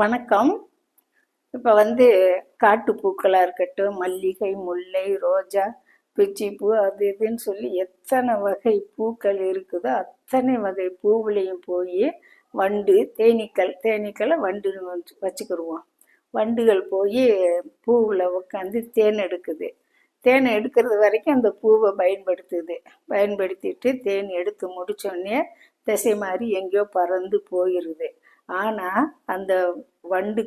வணக்கம். இப்போ காட்டுப்பூக்களாக இருக்கட்டும், மல்லிகை, முல்லை, ரோஜா, பிச்சிப்பூ, அது இதுன்னு சொல்லி எத்தனை வகை பூக்கள் இருக்குதோ அத்தனை வகை பூவுலையும் போய் வண்டு, தேனீக்களை வண்டுன்னு வச்சுக்கிடுவோம். வண்டுகள் போய் பூவில் உட்காந்து தேன் எடுக்குது. தேன் எடுக்கிறது வரைக்கும் அந்த பூவை பயன்படுத்திட்டு தேன் எடுத்து முடிச்சோடனே திசை மாறி எங்கேயோ பறந்து போயிடுது. ஆனால் அந்த அந்த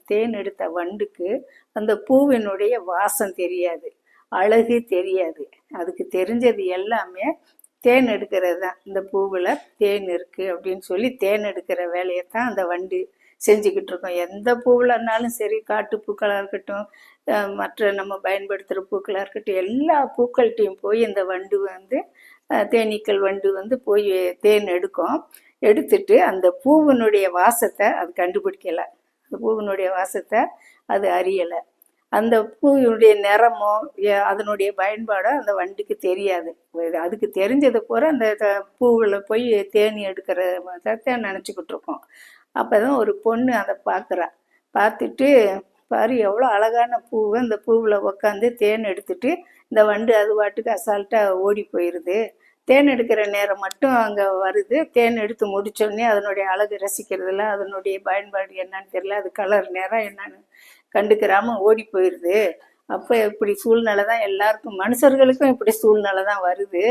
தேன் எடுத்த வண்டுக்கு அந்த பூவினுடைய வாசம் தெரியாது, அழகு தெரியாது. அதுக்கு தெரிஞ்சது எல்லாமே தேன் எடுக்கிறது தான். இந்த பூவில் தேன் இருக்குது அப்படின்னு சொல்லி தேன் எடுக்கிற வேலையைத்தான் அந்த வண்டு செஞ்சுக்கிட்டு இருக்கோம். எந்த பூவில்னாலும் சரி, காட்டு பூக்களாக இருக்கட்டும், மற்ற நம்ம பயன்படுத்துகிற பூக்களாக இருக்கட்டும், எல்லா பூக்கள்கிட்டையும் போய் இந்த வண்டு தேனீக்கள் வண்டு போய் தேன் எடுத்துட்டு அந்த பூவினுடைய வாசத்தை அது கண்டுபிடிக்கலை. அந்த பூவினுடைய வாசத்தை அது அறியலை. அந்த பூவினுடைய நிறமோ அதனுடைய பயன்பாடோ அந்த வண்டுக்கு தெரியாது. அதுக்கு தெரிஞ்சதை பூரா அந்த பூவில் போய் தேனி எடுக்கிறத நினச்சிக்கிட்டு இருக்கோம். அப்போ தான் ஒரு பொண்ணு அதை பார்த்துட்டு, பாரு எவ்வளோ அழகான பூவு, அந்த பூவில் உக்காந்து தேன் எடுத்துட்டு இந்த வண்டு அது பாட்டுக்கு அசால்ட்டாக ஓடி போயிடுது. தேன் எடுக்கிற நேரம் மட்டும் அங்கே வருது. தேன் எடுத்து முடித்தோடனே அதனுடைய அழகு ரசிக்கிறதுல, அதனுடைய பயன்பாடு என்னன்னு தெரியல, அது கலர் நேரம் என்னன்னு கண்டுக்கிறாமல் ஓடி போயிடுது. அப்போ இப்படி சூழ்நிலை தான் எல்லாருக்கும், மனுஷர்களுக்கும் இப்படி சூழ்நிலை தான் வருது.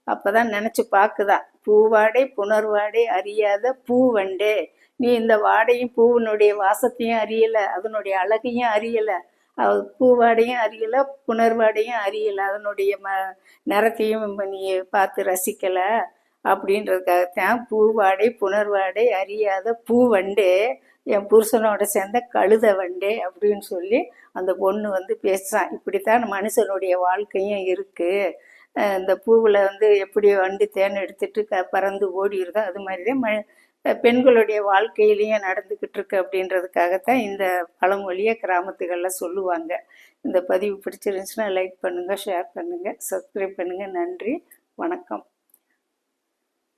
அப்போ தான் நினச்சி பார்க்குதான், பூவாடை புணர்வாடை அறியாத பூவண்டே, நீ இந்த வாடையும் பூவினுடைய வாசத்தையும் அறியலை, அதனுடைய அழகையும் அறியலை, பூவாடையும் அறியலை, புணர்வாடையும் அறியலை, அதனுடைய நிறத்தையும் நீ பார்த்து ரசிக்கலை. அப்படின்றதுக்காகத்தான் பூவாடை புணர்வாடை அறியாத பூவண்டே, என் புருஷனோட சேர்ந்த கழுத வண்டே அப்படின்னு சொல்லி அந்த பொண்ணு பேசுகிறான். இப்படித்தான் மனுஷனுடைய வாழ்க்கையும் இருக்குது. இந்த பூவில் எப்படி வண்டு தேன் எடுத்துட்டு பறந்து ஓடிடுதோ அது மாதிரி தான் பெண்களுடைய வாழ்க்கையிலையும் நடந்துக்கிட்டு இருக்கு. அப்படின்றதுக்காகத்தான் இந்த பழமொழியை கிராமத்துகளில் சொல்லுவாங்க. இந்த பதிவு பிடிச்சிருந்துச்சுன்னா லைக் பண்ணுங்கள், ஷேர் பண்ணுங்கள், சப்ஸ்கிரைப் பண்ணுங்கள். நன்றி, வணக்கம்.